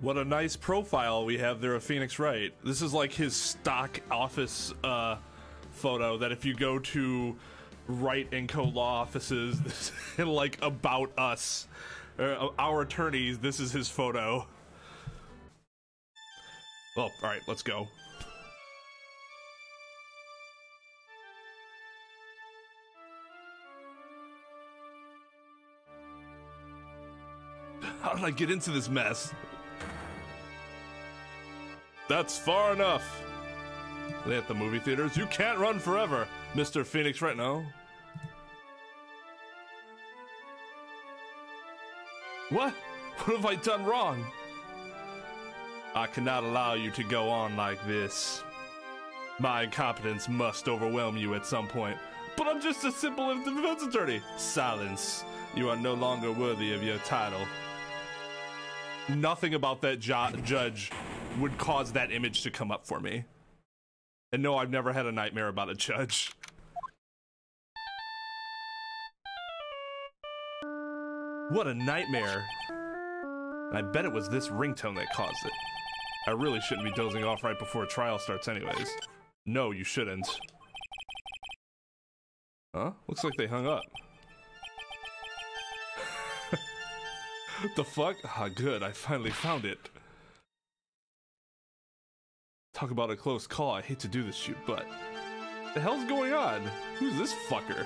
What a nice profile we have there of Phoenix Wright. This is like his stock office photo that if you go to Wright & Co. law offices and like about us, our attorneys, this is his photo. Well, alright, let's go. How did I get into this mess? That's far enough. They at the movie theaters. You can't run forever, Mr. Phoenix Wright. No. What? What have I done wrong? I cannot allow you to go on like this. My incompetence must overwhelm you at some point. But I'm just a simple defense attorney. Silence. You are no longer worthy of your title. Nothing about that judge would cause that image to come up for me. And no, I've never had a nightmare about a judge. What a nightmare. I bet it was this ringtone that caused it. I really shouldn't be dozing off right before a trial starts anyways. No, you shouldn't. Huh? Looks like they hung up. What the fuck? Ah, good. I finally found it. Talk about a close call. I hate to do this shit, but the hell's going on? Who's this fucker?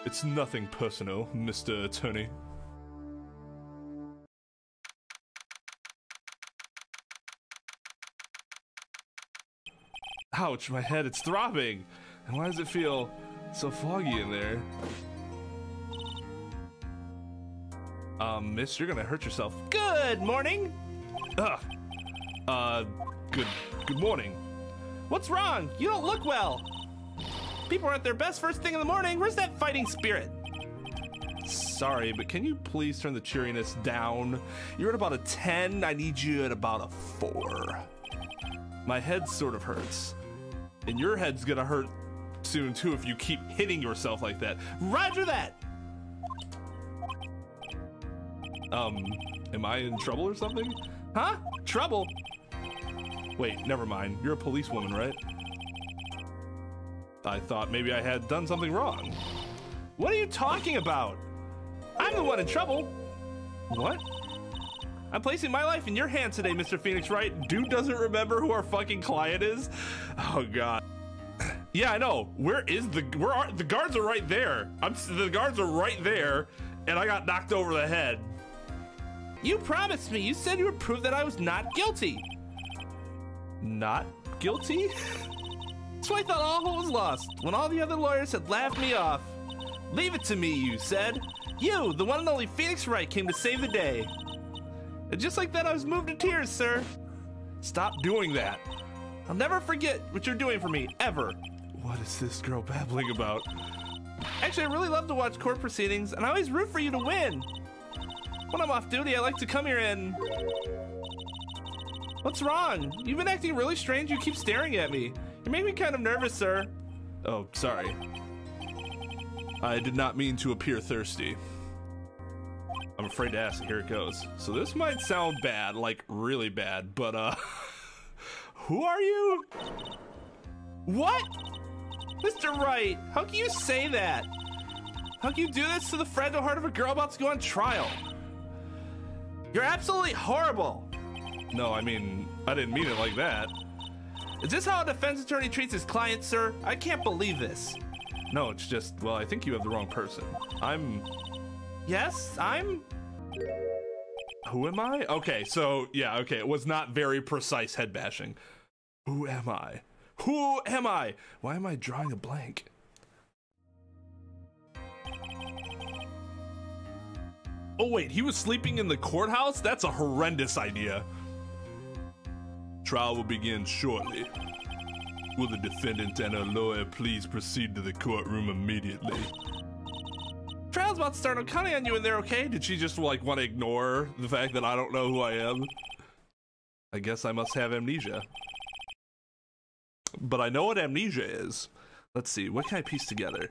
It's nothing personal, Mr. Attorney. Ouch, my head, it's throbbing. And why does it feel so foggy in there? Miss, you're gonna hurt yourself. Good morning. Good morning. What's wrong? You don't look well. People are at their best first thing in the morning. Where's that fighting spirit? Sorry, but can you please turn the cheeriness down? You're at about a 10. I need you at about a 4. My head sort of hurts. And your head's gonna hurt soon too if you keep hitting yourself like that. Roger that. Am I in trouble or something? Huh? Trouble? Wait, never mind. You're a policewoman, right? I thought maybe I had done something wrong. What are you talking about? I'm the one in trouble. What? I'm placing my life in your hands today, Mr. Phoenix Wright. Dude doesn't remember who our fucking client is? Oh god. Yeah, I know. The guards are right there. The guards are right there, and I got knocked over the head. You promised me. You said you would prove that I was not guilty. Not guilty? So I thought all hope was lost when all the other lawyers had laughed me off. Leave it to me, you said. You, the one and only Phoenix Wright, came to save the day. And just like that, I was moved to tears, sir. Stop doing that. I'll never forget what you're doing for me, ever. What is this girl babbling about? Actually, I really love to watch court proceedings, and I always root for you to win. When I'm off duty, I like to come here and... What's wrong? You've been acting really strange. You keep staring at me. You make me kind of nervous, sir. Oh, sorry. I did not mean to appear thirsty. I'm afraid to ask. Here it goes. So this might sound bad, like really bad, but who are you? What? Mr. Wright, how can you say that? How can you do this to the fragile heart of a girl about to go on trial? You're absolutely horrible. No, I mean, I didn't mean it like that. Is this how a defense attorney treats his client, sir? I can't believe this. No, it's just, well, I think you have the wrong person. Yes, I'm... Who am I? Okay, so, yeah, okay, it was not very precise head bashing. Who am I? Who am I? Why am I drawing a blank? Oh wait, he was sleeping in the courthouse? That's a horrendous idea. Trial will begin shortly. Will the defendant and her lawyer please proceed to the courtroom immediately? Trial's about to start. I'm counting on you in there, okay? Did she just like want to ignore the fact that I don't know who I am? I guess I must have amnesia. But I know what amnesia is. Let's see, what can I piece together?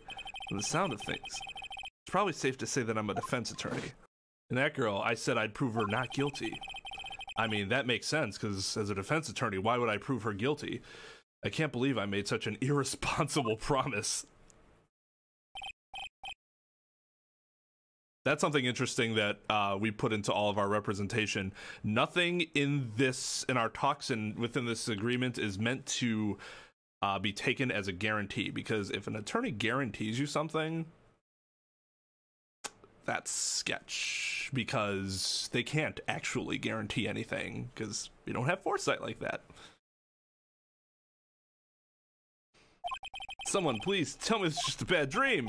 From the sound of things. It's probably safe to say that I'm a defense attorney. And that girl, I said I'd prove her not guilty. I mean, that makes sense, because as a defense attorney, why would I prove her guilty? I can't believe I made such an irresponsible promise. That's something interesting that we put into all of our representation. Nothing in our talks and within this agreement is meant to be taken as a guarantee, because if an attorney guarantees you something, that's sketch, because they can't actually guarantee anything, because we don't have foresight like that. Someone please tell me it's just a bad dream.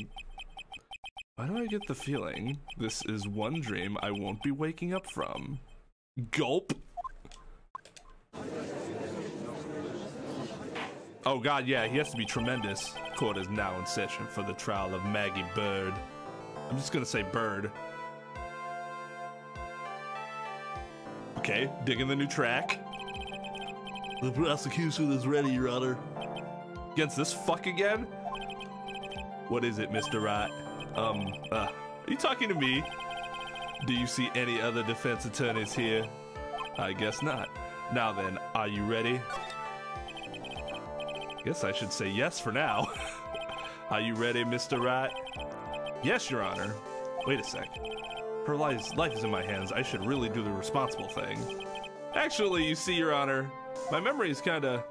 Why do I get the feeling this is one dream I won't be waking up from? Gulp. Oh god, yeah, he has to be tremendous. Court is now in session for the trial of Maggie Bird. I'm just gonna say Bird. Okay, digging the new track. The prosecution is ready, Your Honor. Against this fuck again? What is it, Mr. Wright? Are you talking to me? Do you see any other defense attorneys here? I guess not. Now then, are you ready? Guess I should say yes for now. Are you ready, Mr. Wright? Yes, Your Honor. Wait a sec. Her life is in my hands. I should really do the responsible thing. Actually, you see, Your Honor, my memory is kinda...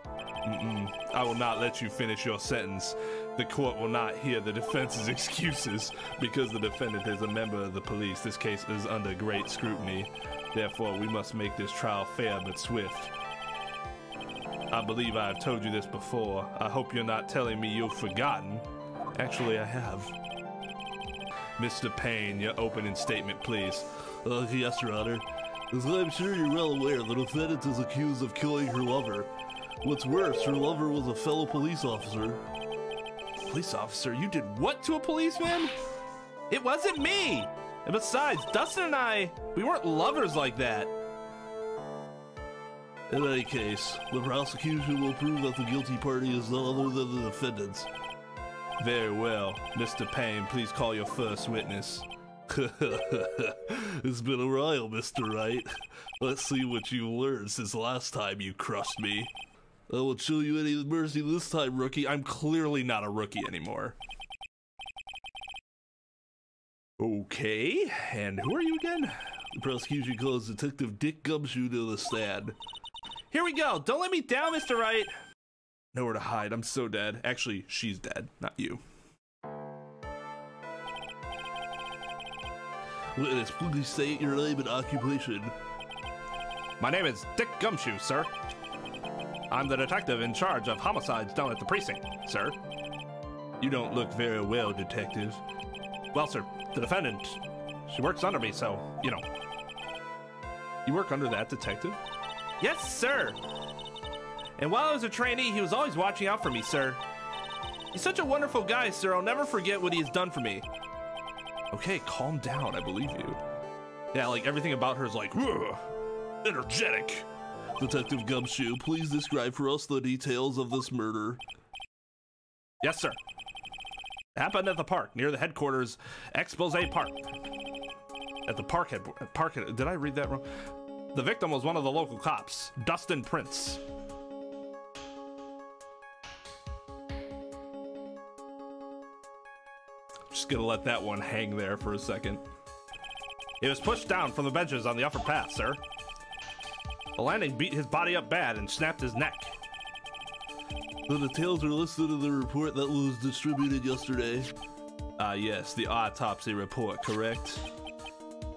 I will not let you finish your sentence. The court will not hear the defense's excuses because the defendant is a member of the police. This case is under great scrutiny. Therefore, we must make this trial fair but swift. I believe I have told you this before. I hope you're not telling me you've forgotten. Actually, I have. Mr. Payne, your opening statement, please. Yes, Your Honor. As I'm sure you're well aware, the defendant is accused of killing her lover. What's worse, her lover was a fellow police officer. Police officer? You did what to a policeman? It wasn't me! And besides, Dustin and I, we weren't lovers like that. In any case, the prosecution will prove that the guilty party is none other than the defendants. Very well. Mr. Payne, please call your first witness. It's been a while, Mr. Wright. Let's see what you've learned since last time you crushed me. I won't show you any mercy this time, rookie. I'm clearly not a rookie anymore. Okay, and who are you again? The prosecution calls Detective Dick Gumshoe to the stand. Here we go. Don't let me down, Mr. Wright. Nowhere to hide. I'm so dead. Actually, she's dead, not you. Witness, please state your name and occupation. My name is Dick Gumshoe, sir. I'm the detective in charge of homicides down at the precinct, sir. You don't look very well, detective. Well, sir, the defendant, she works under me, so, you know. You work under that detective? Yes, sir. And while I was a trainee, he was always watching out for me, sir. He's such a wonderful guy, sir. I'll never forget what he has done for me. Okay, calm down. I believe you. Yeah, like everything about her is like, energetic. Detective Gumshoe, please describe for us the details of this murder. Yes, sir. It happened at the park, near the headquarters, Expose Park. At the park, did I read that wrong? The victim was one of the local cops, Dustin Prince. Just gonna let that one hang there for a second. He was pushed down from the benches on the upper path, sir. The landing beat his body up bad and snapped his neck. The details are listed in the report that was distributed yesterday. Yes, the autopsy report, correct?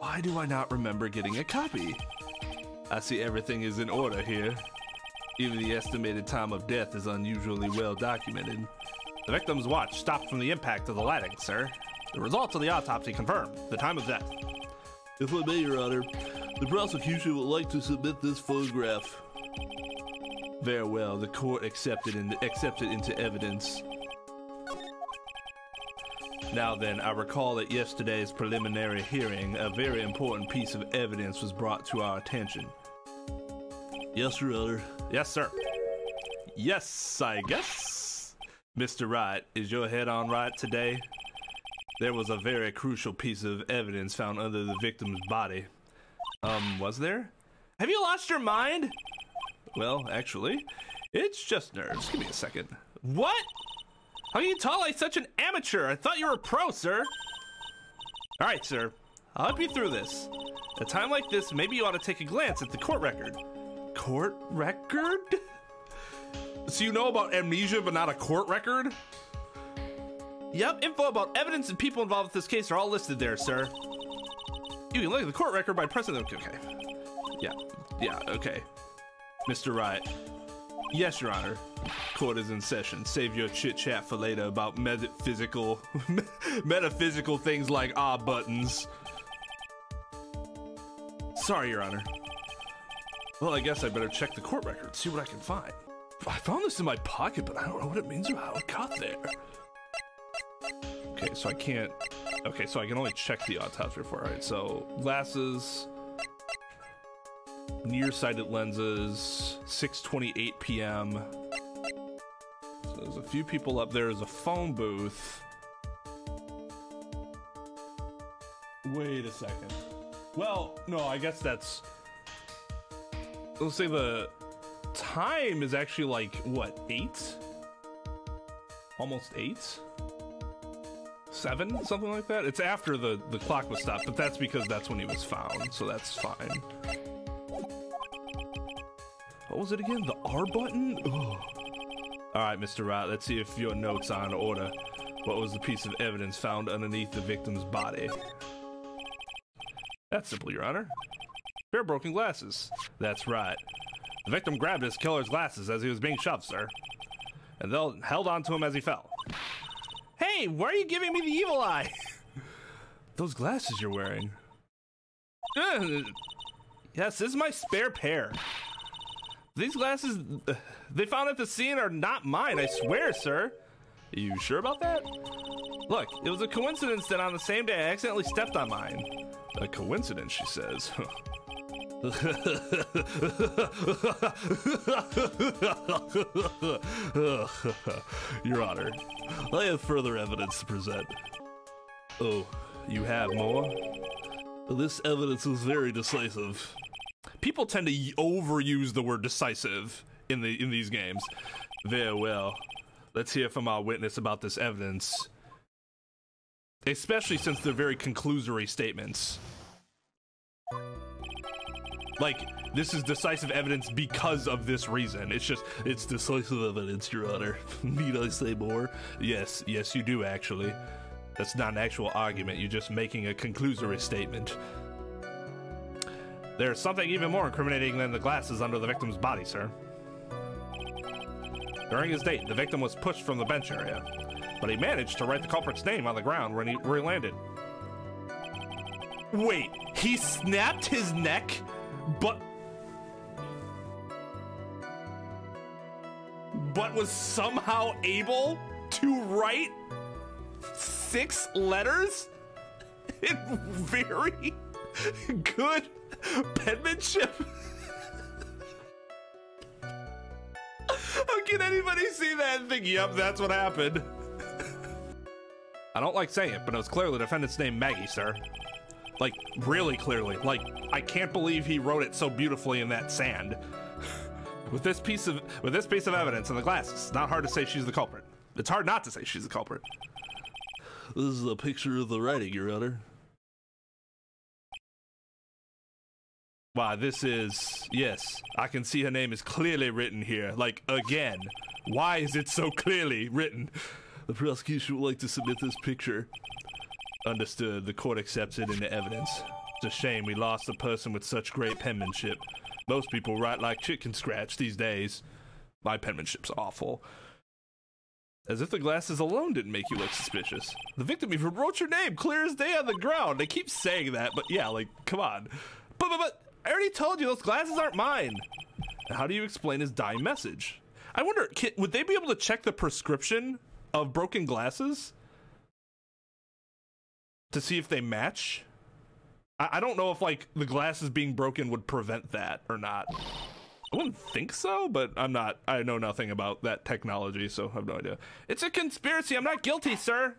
Why do I not remember getting a copy? I see everything is in order here. Even the estimated time of death is unusually well documented. The victim's watch stopped from the impact of the landing, sir. The results of the autopsy confirmed the time of death. If I may, Your Honor, the prosecution would like to submit this photograph. Very well, the court accepted into evidence. Now then, I recall at yesterday's preliminary hearing, a very important piece of evidence was brought to our attention. Yes, Your Honor. Yes, sir. Yes, I guess. Mr. Wright, is your head on right today? There was a very crucial piece of evidence found under the victim's body. Was there? Have you lost your mind? Well, actually, it's just nerves. Give me a second. What? How can you talk like such an amateur? I thought you were a pro, sir. All right, sir. I'll help you through this. At a time like this, maybe you ought to take a glance at the court record. Court record? So you know about amnesia, but not a court record? Yep, info about evidence and people involved with this case are all listed there, sir. You can look at the court record by pressing the... Okay. Yeah, okay. Mr. Wright. Yes, Your Honor. Court is in session. Save your chit-chat for later about metaphysical things like buttons. Sorry, Your Honor. Well, I guess I better check the court record, see what I can find. I found this in my pocket, but I don't know what it means or how it got there. Okay, so I can't... Okay, so I can only check the autopsy report. All right, so glasses, nearsighted lenses, 6:28 p.m. So there's a few people up there. There's a phone booth. Wait a second. Well, no, I guess that's... Let's say the time is actually like, what, 8? Almost 8? 7? Something like that? It's after the clock was stopped, but that's because that's when he was found, so that's fine. What was it again? The R button? Ugh. Alright, Mr. Wright, let's see if your notes are in order. What was the piece of evidence found underneath the victim's body? That's simple, Your Honor. Pair of broken glasses. That's right. The victim grabbed his killer's glasses as he was being shoved, sir. And they held on to him as he fell. Hey, why are you giving me the evil eye? Those glasses you're wearing. Yes, this is my spare pair. These glasses they found at the scene are not mine, I swear, sir. Are you sure about that? Look, it was a coincidence that on the same day I accidentally stepped on mine. A coincidence, she says. Your Honor, I have further evidence to present. Oh, you have more? This evidence is very decisive. People tend to overuse the word decisive in these games. Very well. Let's hear from our witness about this evidence. Especially since they're very conclusory statements. Like, this is decisive evidence because of this reason. It's decisive evidence, Your Honor. Need I say more? Yes, you do, actually. That's not an actual argument, you're just making a conclusory statement. There's something even more incriminating than the glasses under the victim's body, sir. During his date, the victim was pushed from the bench area, but he managed to write the culprit's name on the ground where he landed. Wait, he snapped his neck, but was somehow able to write 6 letters in very good penmanship? How can anybody see that and think, yep, that's what happened? I don't like saying it, but it was clearly the defendant's name, Maggie, sir. Like, really clearly. Like, I can't believe he wrote it so beautifully in that sand. With this piece of evidence and the glasses, it's not hard to say she's the culprit. It's hard not to say she's the culprit. This is a picture of the writing, Your Honor. Wow, this is... Yes, I can see her name is clearly written here. Like, again. Why is it so clearly written? The prosecution would like to submit this picture. Understood. The court accepts it into evidence. It's a shame we lost a person with such great penmanship. Most people write like chicken scratch these days. My penmanship's awful. As if the glasses alone didn't make you look suspicious. The victim even wrote your name clear as day on the ground. They keep saying that, but yeah, like, come on. But I already told you those glasses aren't mine. How do you explain his dying message? I wonder, would they be able to check the prescription of broken glasses to see if they match? I don't know if, like, the glasses being broken would prevent that or not. I wouldn't think so, but I know nothing about that technology, so I have no idea. It's a conspiracy. I'm not guilty, sir.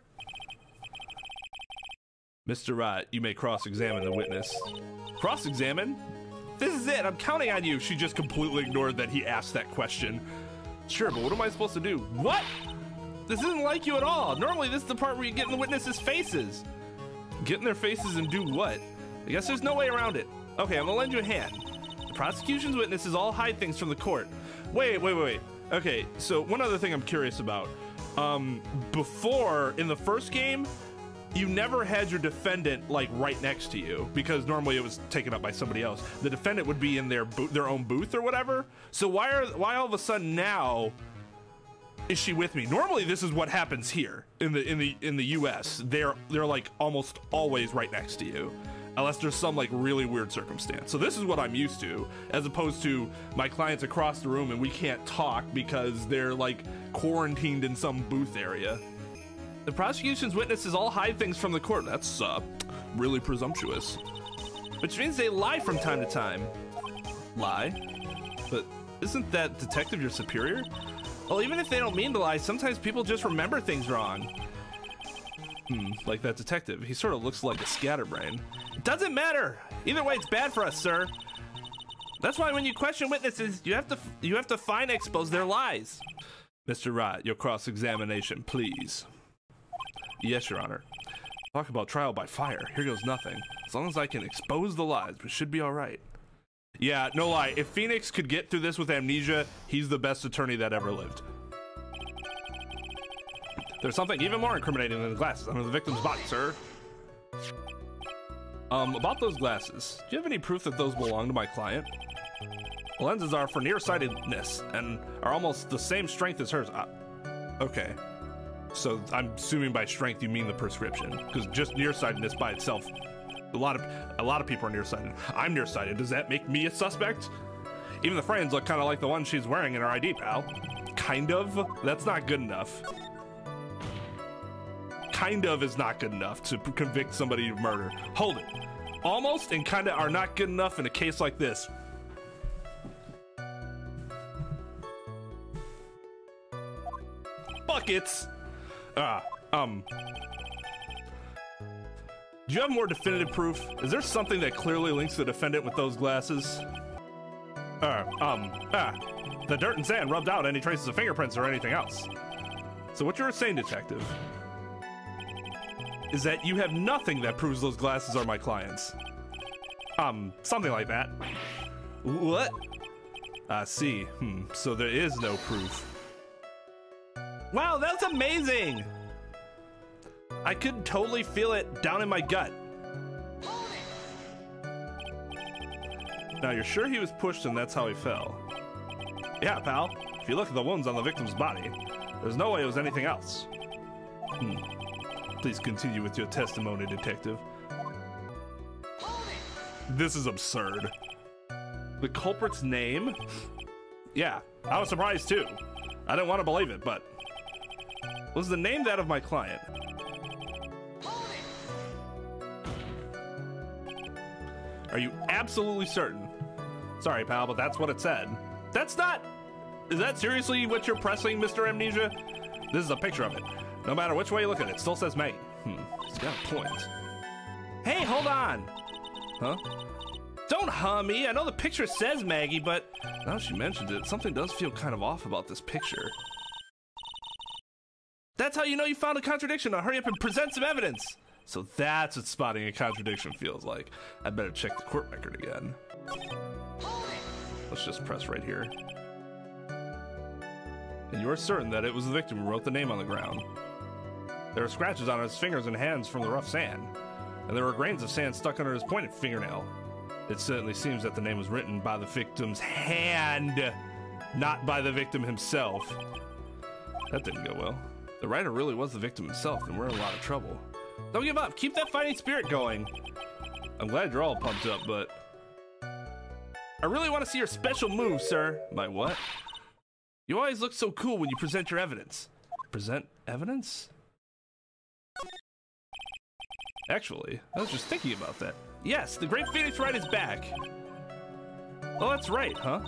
Mr. Wright, you may cross-examine the witness. Cross-examine? This is it, I'm counting on you. She just completely ignored that he asked that question. Sure, but what am I supposed to do? What? This isn't like you at all. Normally this is the part where you get in the witnesses' faces. Get in their faces and do what? I guess there's no way around it. Okay, I'm gonna lend you a hand. The prosecution's witnesses all hide things from the court. Wait. Okay, so one other thing I'm curious about. Before, in the first game, you never had your defendant like right next to you because normally it was taken up by somebody else. The defendant would be in their own booth or whatever. So why all of a sudden now is she with me? Normally this is what happens here in the US. They're like almost always right next to you, unless there's some like really weird circumstance. So this is what I'm used to, as opposed to my clients across the room and we can't talk because they're like quarantined in some booth area. The prosecution's witnesses all hide things from the court. That's really presumptuous. Which means they lie from time to time. Lie? But isn't that detective your superior? Well, even if they don't mean to lie, sometimes people just remember things wrong. Like that detective. He sort of looks like a scatterbrain. It doesn't matter. Either way, it's bad for us, sir. That's why when you question witnesses, you have to find and expose their lies. Mr. Wright, your cross-examination, please. Yes, Your Honor. Talk about trial by fire. Here goes nothing. As long as I can expose the lies, we should be all right. Yeah, no lie. If Phoenix could get through this with amnesia, he's the best attorney that ever lived. There's something even more incriminating than the glasses under the victim's body, sir. About those glasses, do you have any proof that those belong to my client? The lenses are for nearsightedness and are almost the same strength as hers. Okay. So I'm assuming by strength you mean the prescription, because just nearsightedness by itself, a lot of people are nearsighted. I'm nearsighted. Does that make me a suspect? Even the frames look kind of like the one she's wearing in her ID, pal. Kind of? That's not good enough. Kind of is not good enough to convict somebody of murder. Hold it. Almost and kind of are not good enough in a case like this. Buckets. Do you have more definitive proof? Is there something that clearly links the defendant with those glasses? The dirt and sand rubbed out any traces of fingerprints or anything else. So what you're saying, detective, is that you have nothing that proves those glasses are my client's. Something like that. What? I see. So there is no proof. Wow, that's amazing! I could totally feel it down in my gut. Now, you're sure he was pushed and that's how he fell? Yeah, pal. If you look at the wounds on the victim's body, there's no way it was anything else. Please continue with your testimony, detective. This is absurd. The culprit's name? Yeah, I was surprised too. I didn't want to believe it, but... was the name that of my client? Are you absolutely certain? Sorry, pal, but that's what it said. That's not... Is that seriously what you're pressing, Mr. Amnesia? This is a picture of it. No matter which way you look at it, it still says Maggie. He's got a point. Hey, hold on! Huh? Don't me. I know the picture says Maggie, but now she mentioned it, something does feel kind of off about this picture. That's how you know you found a contradiction. Now hurry up and present some evidence. So that's what spotting a contradiction feels like. I better check the court record again. Let's just press right here. And you are certain that it was the victim who wrote the name on the ground. There are scratches on his fingers and hands from the rough sand, and there were grains of sand stuck under his pointed fingernail. It certainly seems that the name was written by the victim's hand, not by the victim himself. That didn't go well. The writer really was the victim himself, and we're in a lot of trouble. Don't give up. Keep that fighting spirit going. I'm glad you're all pumped up, but... I really want to see your special move, sir. My what? You always look so cool when you present your evidence. Present evidence? Actually, I was just thinking about that. Yes, the great Phoenix Wright is back. Oh, that's right, huh?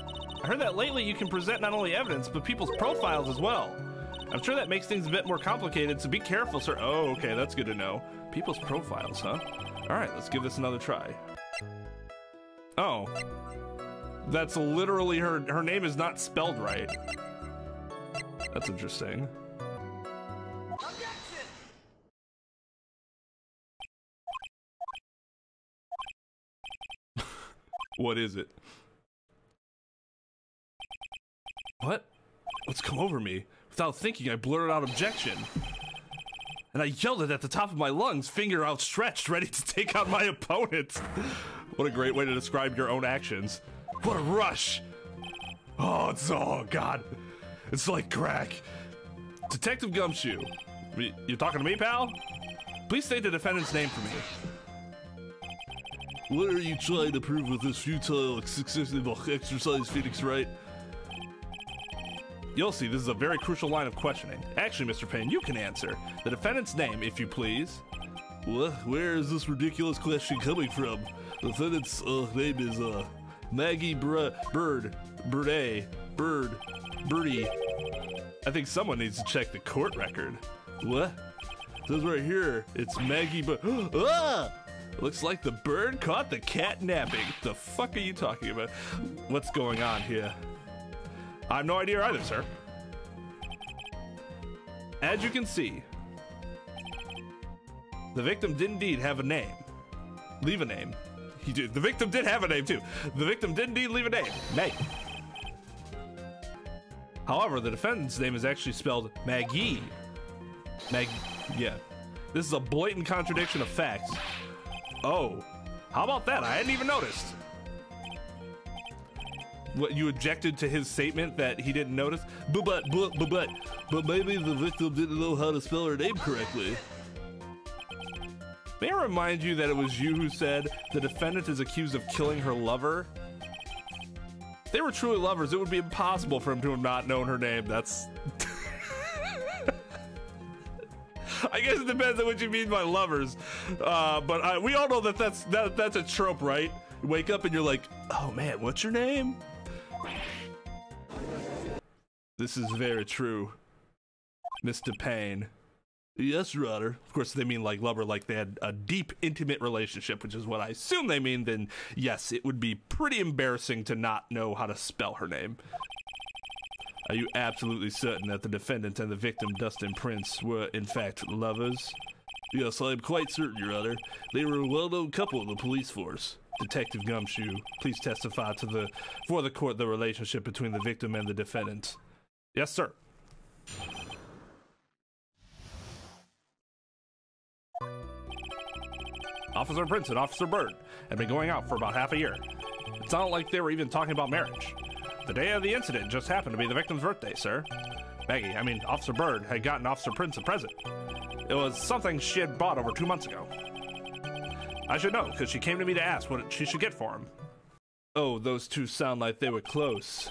I heard that lately you can present not only evidence, but people's profiles as well. I'm sure that makes things a bit more complicated, so be careful, sir. Oh, okay, that's good to know. People's profiles, huh? All right, let's give this another try. Oh. That's literally her name is not spelled right. That's interesting. What is it? What? What's come over me? Without thinking, I blurted out objection. And I yelled it at the top of my lungs, finger outstretched, ready to take out my opponent. What a great way to describe your own actions. What a rush! Oh, God. It's like crack. Detective Gumshoe. You talking to me, pal? Please state the defendant's name for me. What are you trying to prove with this futile exercise, Phoenix Wright? You'll see, this is a very crucial line of questioning. Actually, Mr. Payne, you can answer. The defendant's name, if you please. What? Where is this ridiculous question coming from? The defendant's name is Maggie Birdie. I think someone needs to check the court record. What? It says right here, it's Maggie Ah! Looks like the bird caught the cat napping. The fuck are you talking about? What's going on here? I have no idea either, sir. As you can see, the victim did indeed have a name. Leave a name. He did. The victim did have a name too. The victim did indeed leave a name. Meg. However, the defendant's name is actually spelled Maggie. Yeah. This is a blatant contradiction of facts. Oh, how about that? I hadn't even noticed. What, you objected to his statement that he didn't notice? But maybe the victim didn't know how to spell her name correctly. May I remind you that it was you who said the defendant is accused of killing her lover? If they were truly lovers, it would be impossible for him to have not known her name. That's... I guess it depends on what you mean by lovers. But we all know that that's a trope, right? You wake up and you're like, oh man, what's your name? This is very true, Mr. Payne. Yes, Your Honor. Of course, they mean like lover, like they had a deep, intimate relationship, which is what I assume they mean. Then, yes, it would be pretty embarrassing to not know how to spell her name. Are you absolutely certain that the defendant and the victim, Dustin Prince, were in fact lovers? Yes, I am quite certain, Your Honor. They were a well-known couple in the police force. Detective Gumshoe, please testify for the court the relationship between the victim and the defendant. Yes, sir. Officer Prince and Officer Bird had been going out for about half a year. It's not like they were even talking about marriage. The day of the incident just happened to be the victim's birthday, sir. Officer Bird had gotten Officer Prince a present. It was something she had bought over 2 months ago. I should know, because she came to me to ask what she should get for him. Oh, those two sound like they were close.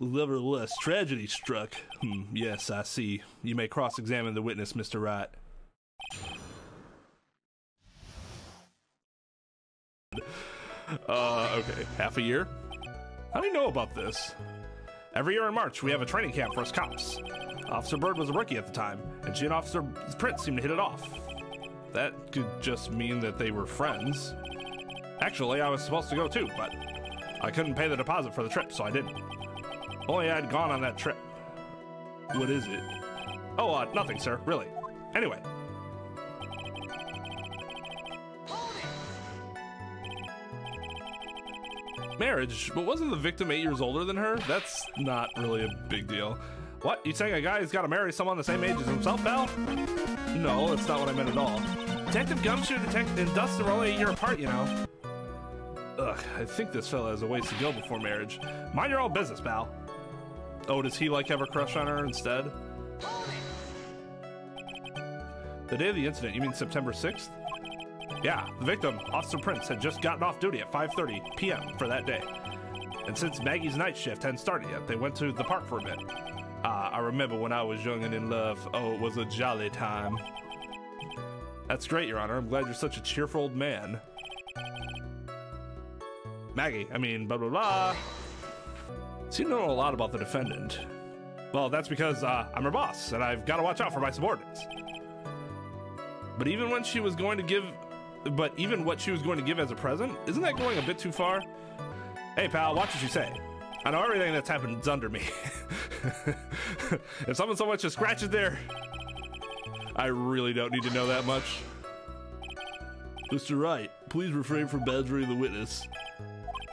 Nevertheless, tragedy struck. Yes, I see. You may cross-examine the witness, Mr. Wright. Okay, half a year? How do you know about this? Every year in March, we have a training camp for us cops. Officer Bird was a rookie at the time, and she and Officer Prince seemed to hit it off. That could just mean that they were friends. Actually, I was supposed to go too, but I couldn't pay the deposit for the trip, so I didn't. Only I'd gone on that trip. What is it? Oh, nothing, sir, really. Anyway. Marriage, but wasn't the victim 8 years older than her? That's not really a big deal. What, you saying a guy has got to marry someone the same age as himself, pal? No, that's not what I meant at all. Detective Gumshoe and Dustin were only a year apart, you know. Ugh, I think this fella has a ways to go before marriage. Mind your own business, pal. Oh, does he like have a crush on her instead? The day of the incident, you mean September 6th? Yeah, the victim, Officer Prince, had just gotten off duty at 5:30 p.m. for that day. And since Maggie's night shift hadn't started yet, they went to the park for a bit. I remember when I was young and in love. Oh, it was a jolly time. That's great, Your Honor. I'm glad you're such a cheerful old man. Maggie, blah, blah, blah. So you know a lot about the defendant. Well, that's because I'm her boss, and I've got to watch out for my subordinates. But even what she was going to give as a present, isn't that going a bit too far? Hey, pal, watch what you say. I know everything that's happened is under me. If someone so much as scratches there, I really don't need to know that much. Mr. Wright, please refrain from badgering the witness.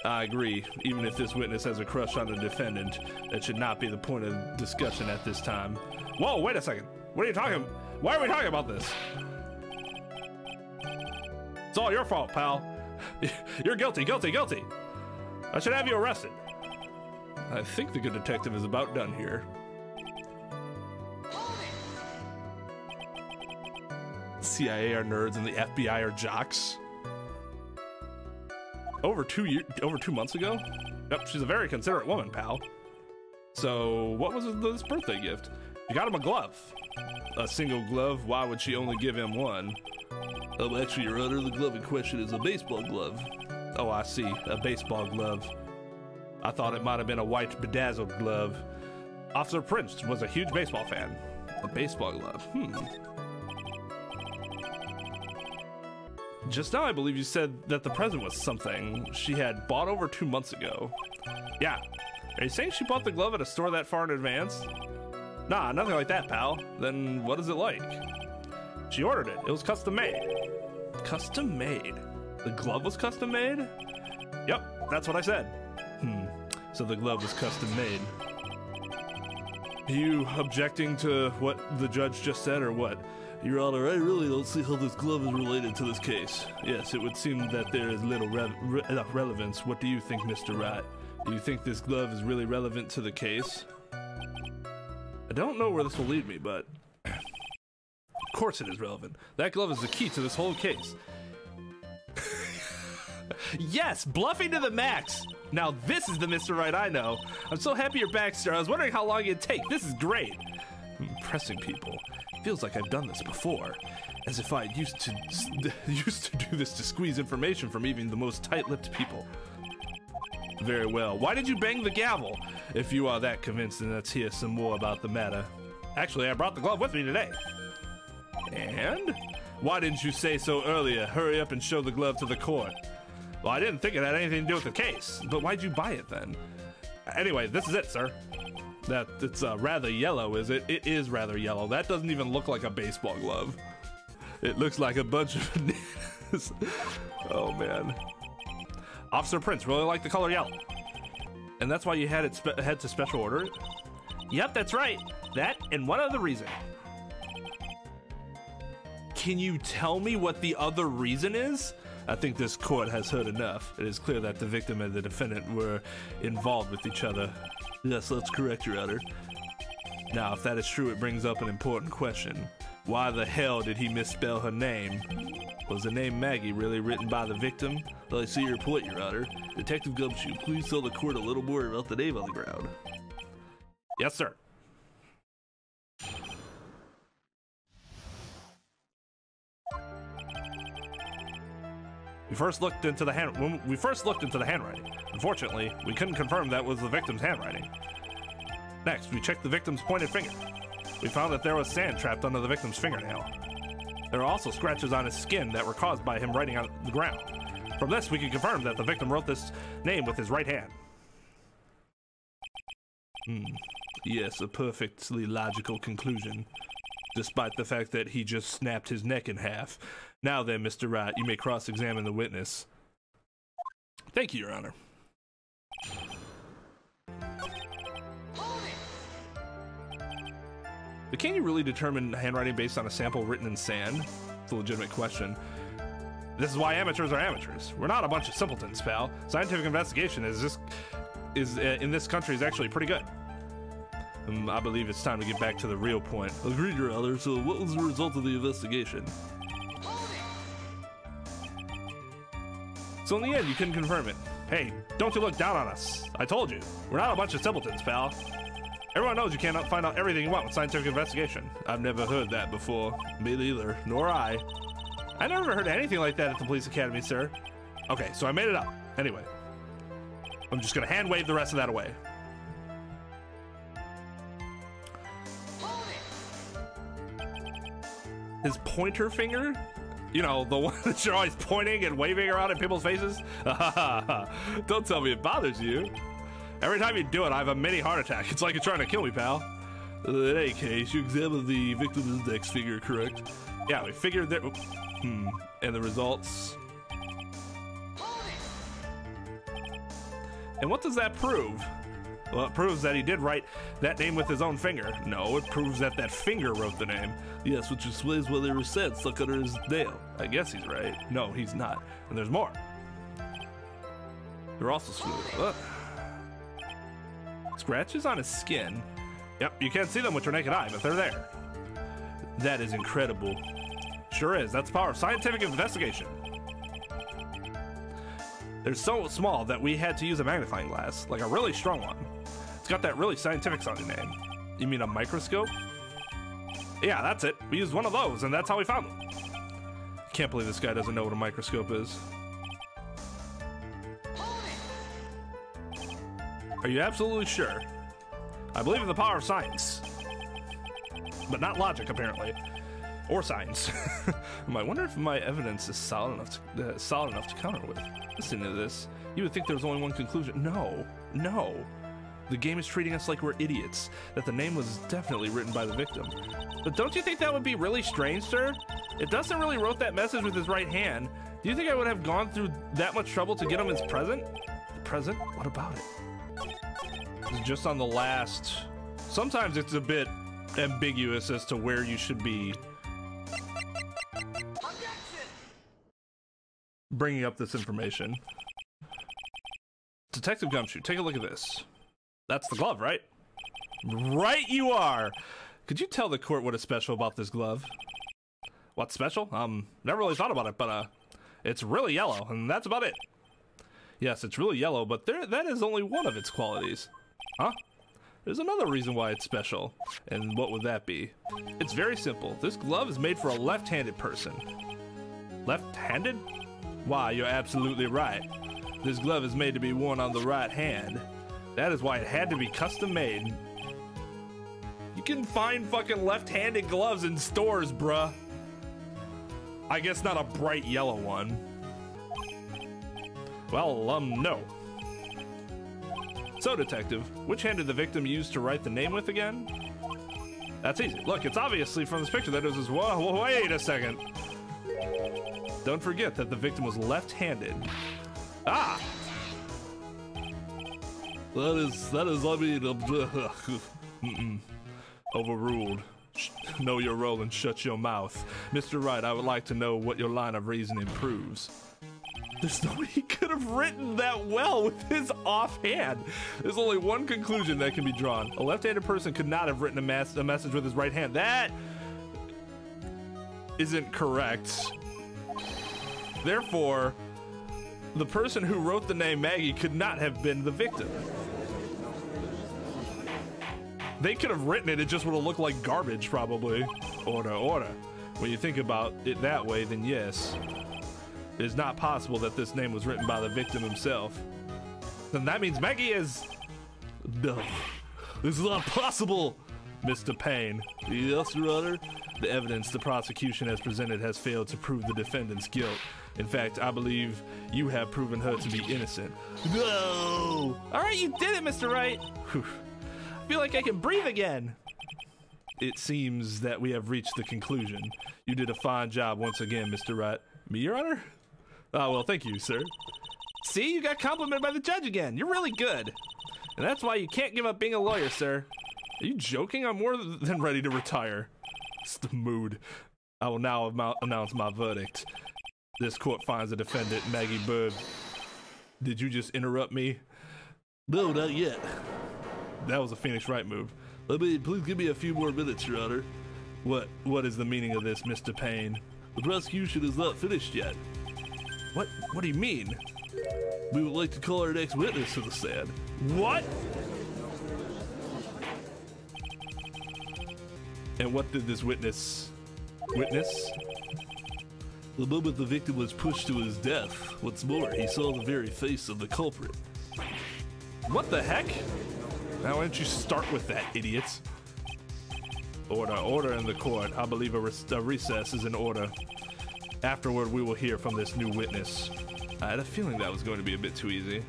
I agree. Even if this witness has a crush on the defendant, that should not be the point of discussion at this time. Whoa, wait a second. What are you talking? Why are we talking about this? It's all your fault, pal. You're guilty, guilty, guilty. I should have you arrested. I think the good detective is about done here. CIA are nerds and the FBI are jocks. Over 2 months ago? Yep, she's a very considerate woman, pal. So, what was this birthday gift? You got him a glove. A single glove? Why would she only give him one? Actually, Your Honor, the glove in question is a baseball glove. Oh, I see. A baseball glove. I thought it might have been a white bedazzled glove. Officer Prince was a huge baseball fan. A baseball glove. Just now, I believe you said that the present was something she had bought over 2 months ago. Yeah. Are you saying she bought the glove at a store that far in advance? Nah, nothing like that, pal. Then what is it like? She ordered it. It was custom made. Custom made? The glove was custom made? Yep, that's what I said. So the glove was custom made. Are you objecting to what the judge just said, or what? Your Honor, I really don't see how this glove is related to this case. Yes, it would seem that there is little relevance. What do you think, Mr. Wright? Do you think this glove is really relevant to the case? I don't know where this will lead me, but of course it is relevant. That glove is the key to this whole case. Yes, bluffing to the max. Now this is the Mr. Wright I know. I'm so happy you're back, sir. I was wondering how long it'd take. This is great. Impressing people. Feels like I've done this before. As if I used to do this to squeeze information from even the most tight-lipped people. Very well. Why did you bang the gavel? If you are that convinced, then let's hear some more about the matter. Actually, I brought the glove with me today. And? Why didn't you say so earlier? Hurry up and show the glove to the court. Well, I didn't think it had anything to do with the case. But why'd you buy it then? Anyway, this is it, sir. It's rather yellow, is it? It is rather yellow. That doesn't even look like a baseball glove. It looks like a bunch of bananas. Oh, man. Officer Prince really liked the color yellow. And that's why you had to special order it? Yep, that's right. That and one other reason. Can you tell me what the other reason is? I think this court has heard enough. It is clear that the victim and the defendant were involved with each other. Yes, that's correct, Your Honor. Now, if that is true, it brings up an important question. Why the hell did he misspell her name? Was the name Maggie really written by the victim? Well, I see your point, Your Honor. Detective Gumshoe, please tell the court a little more about the name on the ground. Yes, sir. We first looked into the handwriting. Unfortunately, we couldn't confirm that was the victim's handwriting. Next, we checked the victim's pointed finger. We found that there was sand trapped under the victim's fingernail. There were also scratches on his skin that were caused by him writing on the ground. From this, we can confirm that the victim wrote this name with his right hand. Yes, a perfectly logical conclusion, despite the fact that he just snapped his neck in half. Now then, Mr. Wright, you may cross-examine the witness. Thank you, Your Honor. But can you really determine handwriting based on a sample written in sand? It's a legitimate question. This is why amateurs are amateurs. We're not a bunch of simpletons, pal. Scientific investigation in this country is actually pretty good. I believe it's time to get back to the real point. Agreed, Your Honor. So what was the result of the investigation? So in the end, you couldn't confirm it. Hey, don't you look down on us. I told you. We're not a bunch of simpletons, pal. Everyone knows you can't find out everything you want with scientific investigation. I've never heard that before. Me neither. Nor I. I never heard anything like that at the police academy, sir. Okay, so I made it up. Anyway. I'm just gonna hand wave the rest of that away. His pointer finger? You know, the one that you're always pointing and waving around in people's faces? Don't tell me it bothers you. Every time you do it, I have a mini heart attack. It's like you're trying to kill me, pal. In any case, you examined the victim's index finger, correct? Yeah, we figured that... And the results... And what does that prove? Well, it proves that he did write that name with his own finger. No, it proves that that finger wrote the name. Yes, which explains why there was sand stuck under his nail. I guess he's right. No, he's not. And there's more. They're also smooth. Scratches on his skin. Yep, you can't see them with your naked eye, but they're there. That is incredible. Sure is. That's the power of scientific investigation. They're so small that we had to use a magnifying glass, like a really strong one. It's got that really scientific sounding name. You mean a microscope? Yeah, that's it. We used one of those, and that's how we found them. Can't believe this guy doesn't know what a microscope is. Are you absolutely sure? I believe in the power of science. But not logic, apparently. Or science. I wonder if my evidence is solid enough to counter with. Listen to this. You would think there was only one conclusion. No. No. The game is treating us like we're idiots. That the name was definitely written by the victim. But don't you think that would be really strange, sir? If Dustin really wrote that message with his right hand, do you think I would have gone through that much trouble to get him his present? Present? What about it? It's just on the last... Sometimes it's a bit ambiguous as to where you should be bringing up this information. Detective Gumshoe, take a look at this. That's the glove, right? Right you are! Could you tell the court what is special about this glove? What's special? Never really thought about it, but it's really yellow, and that's about it. Yes, it's really yellow, but that is only one of its qualities. Huh? There's another reason why it's special, and what would that be? It's very simple. This glove is made for a left-handed person. Left-handed? Why, you're absolutely right. This glove is made to be worn on the right hand. That is why it had to be custom made. You can find fucking left-handed gloves in stores, bruh. I guess not a bright yellow one. Well, no. So, Detective, which hand did the victim use to write the name with again? That's easy. Look, it's obviously from this picture that it was his... Whoa, wait a second. Don't forget that the victim was left-handed. Ah! That is, I mean, Overruled. Know your role and shut your mouth. Mr. Wright, I would like to know what your line of reasoning proves. There's no way he could have written that well with his offhand. There's only one conclusion that can be drawn. A left-handed person could not have written a message with his right hand. That isn't correct. Therefore, the person who wrote the name Maggie could not have been the victim. They could have written it, it just would have looked like garbage, probably. Order. When you think about it that way, then yes. It is not possible that this name was written by the victim himself. Then that means Maggie is... No, this is not possible! Mr. Payne. Yes, Your Honor? The evidence the prosecution has presented has failed to prove the defendant's guilt. In fact, I believe you have proven her to be innocent. No! Alright, you did it, Mr. Wright! Whew. I feel like I can breathe again. It seems that we have reached the conclusion. You did a fine job once again, Mr. Wright. Me, Your Honor? Oh, well, thank you, sir. See, you got complimented by the judge again. You're really good. And that's why you can't give up being a lawyer, sir. Are you joking? I'm more than ready to retire. It's the mood. I will now announce my verdict. This court finds the defendant, Maggie Bird. Did you just interrupt me? No, not yet. That was a Phoenix Wright move. I mean, please give me a few more minutes, Your Honor. What is the meaning of this, Mr. Payne? The prosecution is not finished yet. What do you mean? We would like to call our next witness to the stand. What? And what did this witness? The moment the victim was pushed to his death, what's more, he saw the very face of the culprit. What the heck? Now, why don't you start with that, idiots? Order in the court. I believe a recess is in order. Afterward, we will hear from this new witness. I had a feeling that was going to be a bit too easy.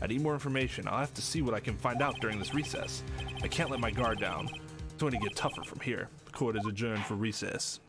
I need more information. I'll have to see what I can find out during this recess. I can't let my guard down. It's going to get tougher from here. The court is adjourned for recess.